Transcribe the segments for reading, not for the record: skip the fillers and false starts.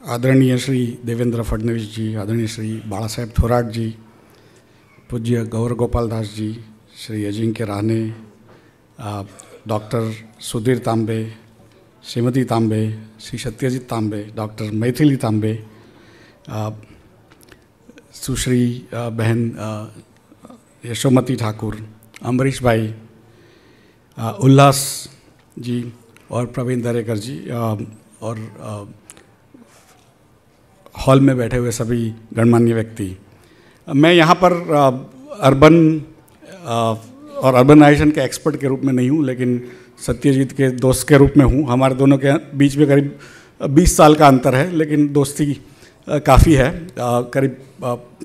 आदरणीय श्री देवेंद्र फडणवीस जी, आदरणीय श्री बाला साहेब थोराट जी, पूज्य गौर गोपाल दास जी, श्री अजिंक्य राणे, डॉक्टर सुधीर तांबे, श्रीमती तांबे, श्री सत्यजीत तांबे, डॉक्टर मैथिली तांबे, सुश्री बहन यशोमती ठाकुर, अमरीश भाई, उल्लास जी और प्रवीण दरेकर जी, और हॉल में बैठे हुए सभी गणमान्य व्यक्ति। मैं यहाँ पर अर्बन और अर्बनाइजेशन के एक्सपर्ट के रूप में नहीं हूँ, लेकिन सत्यजीत के दोस्त के रूप में हूँ। हमारे दोनों के बीच में करीब 20 साल का अंतर है, लेकिन दोस्ती काफ़ी है। करीब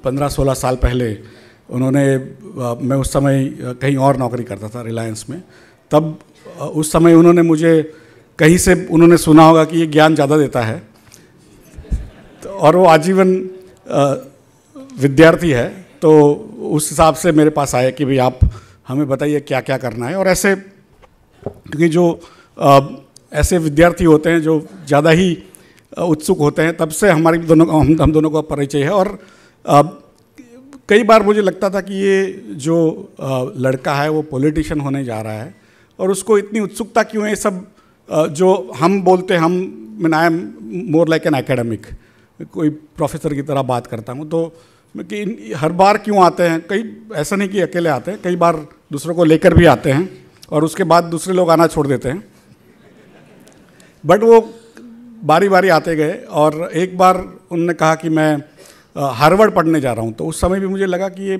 15-16 साल पहले उन्होंने, मैं उस समय कहीं और नौकरी करता था रिलायंस में, तब उस समय उन्होंने मुझे कहीं से उन्होंने सुना होगा कि ये ज्ञान ज़्यादा देता है, और वो आजीवन विद्यार्थी है, तो उस हिसाब से मेरे पास आए कि भाई आप हमें बताइए क्या क्या करना है। और ऐसे, क्योंकि जो ऐसे विद्यार्थी होते हैं जो ज़्यादा ही उत्सुक होते हैं, तब से हमारी हम दोनों का परिचय है। और कई बार मुझे लगता था कि ये जो लड़का है वो पॉलिटिशियन होने जा रहा है, और उसको इतनी उत्सुकता क्यों है। ये सब जो हम बोलते हैं, हम I am more like an academic, कोई प्रोफेसर की तरह बात करता हूँ, तो कि हर बार क्यों आते हैं। कई ऐसा नहीं कि अकेले आते हैं, कई बार दूसरों को लेकर भी आते हैं, और उसके बाद दूसरे लोग आना छोड़ देते हैं। बट वो बारी बारी आते गए, और एक बार उन्होंने कहा कि मैं हार्वर्ड पढ़ने जा रहा हूँ। तो उस समय भी मुझे लगा कि ये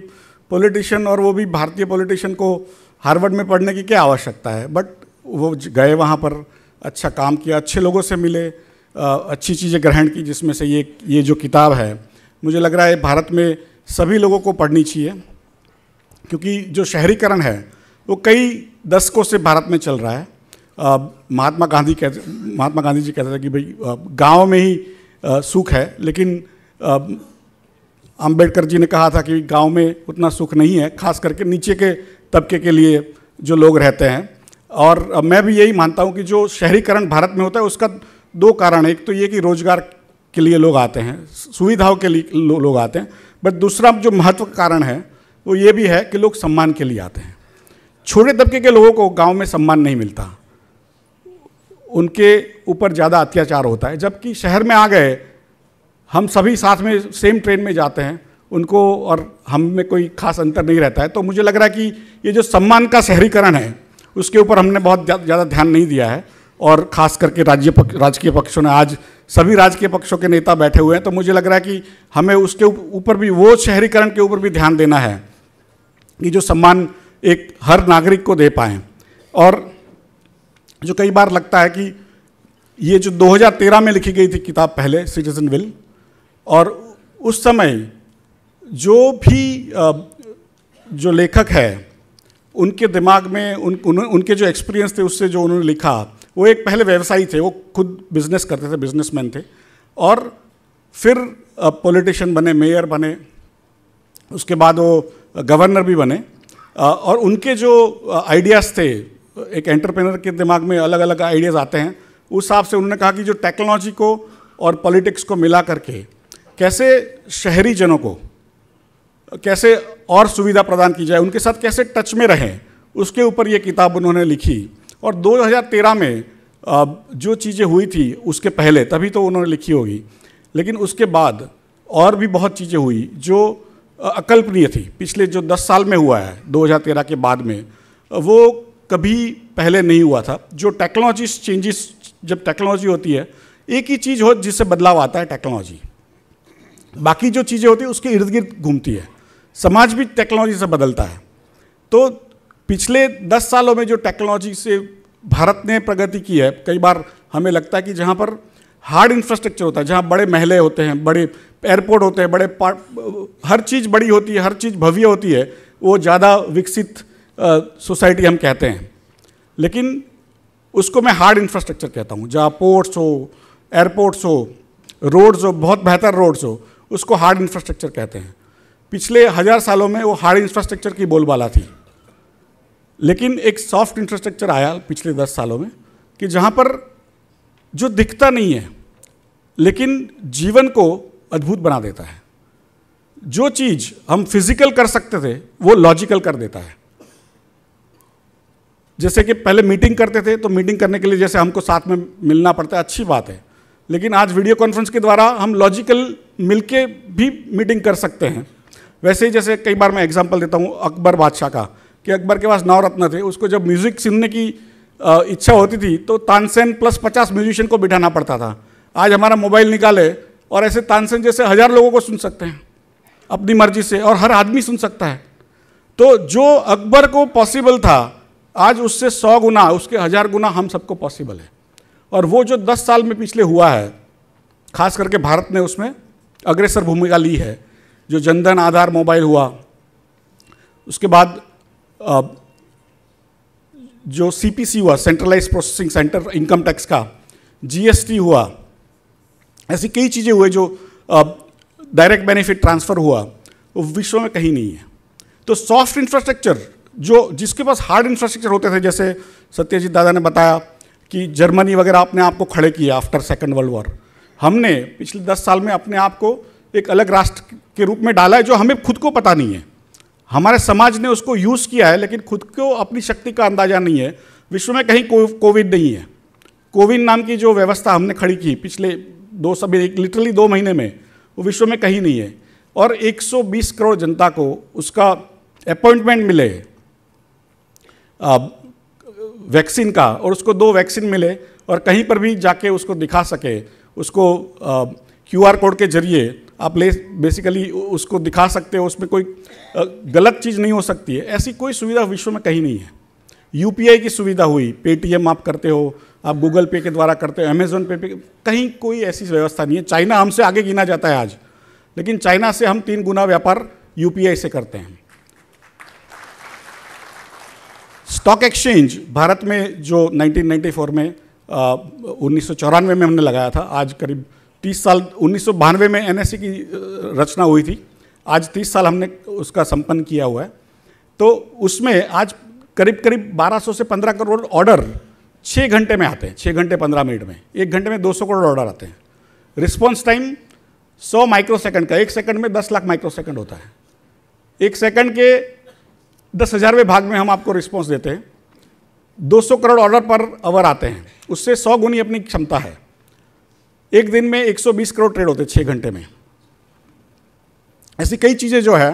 पॉलिटिशियन, और वो भी भारतीय पॉलिटिशियन, को हार्वर्ड में पढ़ने की क्या आवश्यकता है। बट वो गए, वहाँ पर अच्छा काम किया, अच्छे लोगों से मिले, अच्छी चीज़ें ग्रहण की, जिसमें से ये जो किताब है, मुझे लग रहा है भारत में सभी लोगों को पढ़नी चाहिए। क्योंकि जो शहरीकरण है वो कई दशकों से भारत में चल रहा है। महात्मा गांधी जी कहते थे कि भाई गांव में ही सुख है, लेकिन अंबेडकर जी ने कहा था कि गांव में उतना सुख नहीं है, खास करके नीचे के तबके के लिए जो लोग रहते हैं। और मैं भी यही मानता हूं कि जो शहरीकरण भारत में होता है उसका दो कारण है। एक तो ये कि रोजगार के लिए लोग आते हैं, सुविधाओं के लिए लोग आते हैं, बट दूसरा जो महत्व का कारण है वो ये भी है कि लोग सम्मान के लिए आते हैं। छोटे तबके के लोगों को गांव में सम्मान नहीं मिलता, उनके ऊपर ज़्यादा अत्याचार होता है। जबकि शहर में आ गए, हम सभी साथ में सेम ट्रेन में जाते हैं, उनको और हम में कोई खास अंतर नहीं रहता है। तो मुझे लग रहा है कि ये जो सम्मान का शहरीकरण है उसके ऊपर हमने बहुत ज़्यादा ध्यान नहीं दिया है, और ख़ास करके राजकीय पक्षों ने, आज सभी राजकीय पक्षों के नेता बैठे हुए हैं, तो मुझे लग रहा है कि हमें उसके ऊपर भी, वो शहरीकरण के ऊपर भी ध्यान देना है कि जो सम्मान एक हर नागरिक को दे पाएँ। और जो कई बार लगता है कि ये जो 2013 में लिखी गई थी किताब पहले, सिटीजन विल, और उस समय जो भी जो लेखक है उनके दिमाग में उनके जो एक्सपीरियंस थे, उससे जो उन्होंने लिखा, वो एक पहले व्यवसायी थे, वो खुद बिजनेस करते थे, बिजनेसमैन थे, और फिर पॉलिटिशियन बने, मेयर बने, उसके बाद वो गवर्नर भी बने। और उनके जो आइडियाज़ थे, एक एंटरप्रेन्योर के दिमाग में अलग अलग आइडियाज़ आते हैं, उस हिसाब से उन्होंने कहा कि जो टेक्नोलॉजी को और पॉलिटिक्स को मिला करके कैसे शहरी जनों को कैसे और सुविधा प्रदान की जाए, उनके साथ कैसे टच में रहें, उसके ऊपर ये किताब उन्होंने लिखी। और 2013 में जो चीज़ें हुई थी उसके पहले, तभी तो उन्होंने लिखी होगी, लेकिन उसके बाद और भी बहुत चीज़ें हुई जो अकल्पनीय थी। पिछले जो 10 साल में हुआ है 2013 के बाद में, वो कभी पहले नहीं हुआ था। जो टेक्नोलॉजी चेंजेस, जब टेक्नोलॉजी होती है, एक ही चीज़ हो जिससे बदलाव आता है, टेक्नोलॉजी। बाकी जो चीज़ें होती है उसके इर्द गिर्द घूमती है। समाज भी टेक्नोलॉजी से बदलता है। तो पिछले 10 सालों में जो टेक्नोलॉजी से भारत ने प्रगति की है, कई बार हमें लगता है कि जहाँ पर हार्ड इंफ्रास्ट्रक्चर होता है, जहाँ बड़े महल होते हैं, बड़े एयरपोर्ट होते हैं, हर चीज़ बड़ी होती है, हर चीज़ भव्य होती है, वो ज़्यादा विकसित सोसाइटी हम कहते हैं। लेकिन उसको मैं हार्ड इंफ्रास्ट्रक्चर कहता हूँ। जहाँ पोर्ट्स हो, एयरपोर्ट्स हो, रोड्स हो, बहुत बेहतर रोड्स हो, उसको हार्ड इंफ्रास्ट्रक्चर कहते हैं। पिछले 1000 सालों में वो हार्ड इंफ्रास्ट्रक्चर की बोलबाला थी। लेकिन एक सॉफ्ट इंफ्रास्ट्रक्चर आया पिछले 10 सालों में, कि जहाँ पर जो दिखता नहीं है, लेकिन जीवन को अद्भुत बना देता है। जो चीज़ हम फिजिकल कर सकते थे वो लॉजिकल कर देता है। जैसे कि पहले मीटिंग करते थे तो मीटिंग करने के लिए जैसे हमको साथ में मिलना पड़ता है, अच्छी बात है, लेकिन आज वीडियो कॉन्फ्रेंस के द्वारा हम लॉजिकल मिलके भी मीटिंग कर सकते हैं। वैसे ही जैसे कई बार मैं एग्जांपल देता हूँ अकबर बादशाह का, कि अकबर के पास 9 रत्न थे, उसको जब म्यूज़िक सुनने की इच्छा होती थी तो तानसेन प्लस 50 म्यूजिशियन को बिठाना पड़ता था। आज हमारा मोबाइल निकाले और ऐसे तानसेन जैसे 1000 लोगों को सुन सकते हैं अपनी मर्जी से, और हर आदमी सुन सकता है। तो जो अकबर को पॉसिबल था आज उससे 100 गुना, उसके 1000 गुना हम सबको पॉसिबल है। और वो जो 10 साल में पिछले हुआ है, खास करके भारत ने उसमें अग्रसर भूमिका ली है। जो जनधन आधार मोबाइल हुआ, उसके बाद जो CPC हुआ, centralise processing centre income tax का, GST हुआ, ऐसी कई चीज़ें हुए, जो डायरेक्ट बेनिफिट ट्रांसफ़र हुआ, वो विश्व में कहीं नहीं है। तो सॉफ्ट इंफ्रास्ट्रक्चर, जो जिसके पास हार्ड इंफ्रास्ट्रक्चर होते थे, जैसे सत्यजीत दादा ने बताया कि जर्मनी वगैरह अपने आप को खड़े किया आफ्टर सेकेंड वर्ल्ड वॉर, हमने पिछले 10 साल में अपने आप को एक अलग राष्ट्र के रूप में डाला है, जो हमें खुद को पता नहीं है। हमारे समाज ने उसको यूज़ किया है, लेकिन खुद को अपनी शक्ति का अंदाजा नहीं है। विश्व में कहीं कोविड नहीं है। कोविन नाम की जो व्यवस्था हमने खड़ी की पिछले लिटरली 2 महीने में, वो विश्व में कहीं नहीं है। और 120 करोड़ जनता को उसका अपॉइंटमेंट मिले वैक्सीन का, और उसको 2 वैक्सीन मिले, और कहीं पर भी जाके उसको दिखा सके, उसको QR कोड के जरिए आप बेसिकली उसको दिखा सकते हो, उसमें कोई गलत चीज़ नहीं हो सकती है। ऐसी कोई सुविधा विश्व में कहीं नहीं है। UPI की सुविधा हुई, पेटीएम आप करते हो, आप गूगल पे के द्वारा करते हो, अमेजोन पे, कहीं कोई ऐसी व्यवस्था नहीं है। चाइना हमसे आगे गिना जाता है आज, लेकिन चाइना से हम 3 गुना व्यापार UPI से करते हैं। स्टॉक एक्सचेंज भारत में जो 1994 में 1994 में हमने लगाया था, आज करीब 30 साल, 1992 में NSE की रचना हुई थी, आज 30 साल हमने उसका संपन्न किया हुआ है। तो उसमें आज करीब 1200 से 15 करोड़ ऑर्डर 6 घंटे में आते हैं, 6 घंटे 15 मिनट में। 1 घंटे में 200 करोड़ ऑर्डर आते हैं। रिस्पॉन्स टाइम 100 माइक्रोसेकंड का, 1 सेकंड में 10 लाख माइक्रोसेकंड होता है। 1 सेकंड के 10,000वें भाग में हम आपको रिस्पॉन्स देते हैं। 200 करोड़ ऑर्डर पर आवर आते हैं, उससे 100 गुनी अपनी क्षमता है। एक दिन में 120 करोड़ ट्रेड होते हैं 6 घंटे में। ऐसी कई चीज़ें जो है,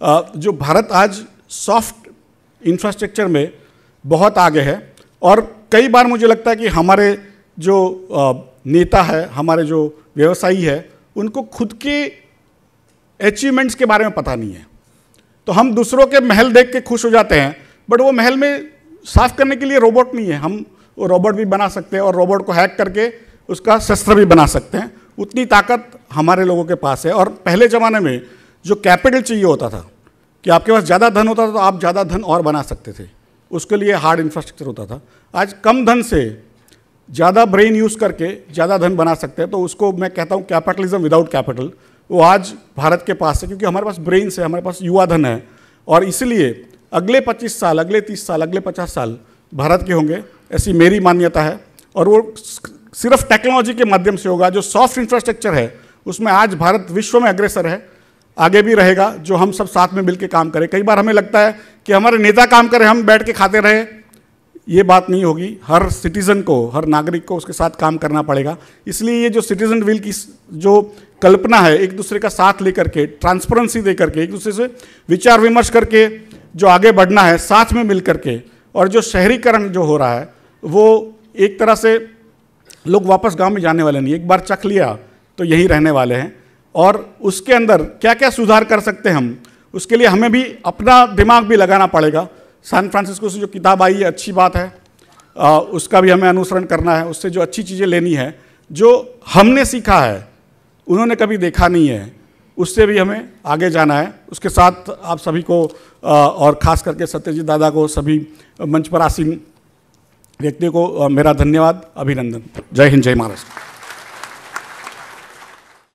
जो भारत आज सॉफ्ट इंफ्रास्ट्रक्चर में बहुत आगे है। और कई बार मुझे लगता है कि हमारे जो नेता है, हमारे जो व्यवसायी है, उनको खुद के अचीवमेंट्स के बारे में पता नहीं है। तो हम दूसरों के महल देख के खुश हो जाते हैं, बट वो महल में साफ करने के लिए रोबोट नहीं है। हम वो रोबोट भी बना सकते हैं, और रोबोट को हैक करके उसका शस्त्र भी बना सकते हैं। उतनी ताकत हमारे लोगों के पास है। और पहले ज़माने में जो कैपिटल चाहिए होता था, कि आपके पास ज़्यादा धन होता था तो आप ज़्यादा धन और बना सकते थे, उसके लिए हार्ड इंफ्रास्ट्रक्चर होता था। आज कम धन से ज़्यादा ब्रेन यूज़ करके ज़्यादा धन बना सकते हैं। तो उसको मैं कहता हूँ कैपिटलिज्म विदाउट कैपिटल, वो आज भारत के पास है, क्योंकि हमारे पास ब्रेन है, हमारे पास युवा धन है। और इसलिए अगले 25 साल, अगले 30 साल, अगले 50 साल भारत के होंगे, ऐसी मेरी मान्यता है। और वो सिर्फ टेक्नोलॉजी के माध्यम से होगा। जो सॉफ्ट इंफ्रास्ट्रक्चर है उसमें आज भारत विश्व में अग्रसर है, आगे भी रहेगा, जो हम सब साथ में मिलकर काम करें। कई बार हमें लगता है कि हमारे नेता काम करें, हम बैठ के खाते रहे, ये बात नहीं होगी। हर सिटीज़न को, हर नागरिक को उसके साथ काम करना पड़ेगा। इसलिए ये जो सिटीजन विल की जो कल्पना है, एक दूसरे का साथ लेकर के, ट्रांसपेरेंसी दे करके, एक दूसरे से विचार विमर्श करके जो आगे बढ़ना है साथ में मिल करके, और जो शहरीकरण जो हो रहा है वो एक तरह से लोग वापस गांव में जाने वाले नहीं, एक बार चख लिया तो यहीं रहने वाले हैं। और उसके अंदर क्या क्या सुधार कर सकते हैं हम, उसके लिए हमें भी अपना दिमाग भी लगाना पड़ेगा। सैन फ्रांसिस्को से जो किताब आई है अच्छी बात है, उसका भी हमें अनुसरण करना है, उससे जो अच्छी चीज़ें लेनी है, जो हमने सीखा है उन्होंने कभी देखा नहीं है, उससे भी हमें आगे जाना है। उसके साथ आप सभी को और ख़ास करके सत्यजीत दादा को, सभी मंच पर आसीन व्यक्तियों को मेरा धन्यवाद, अभिनंदन। जय हिंद, जय महाराष्ट्र।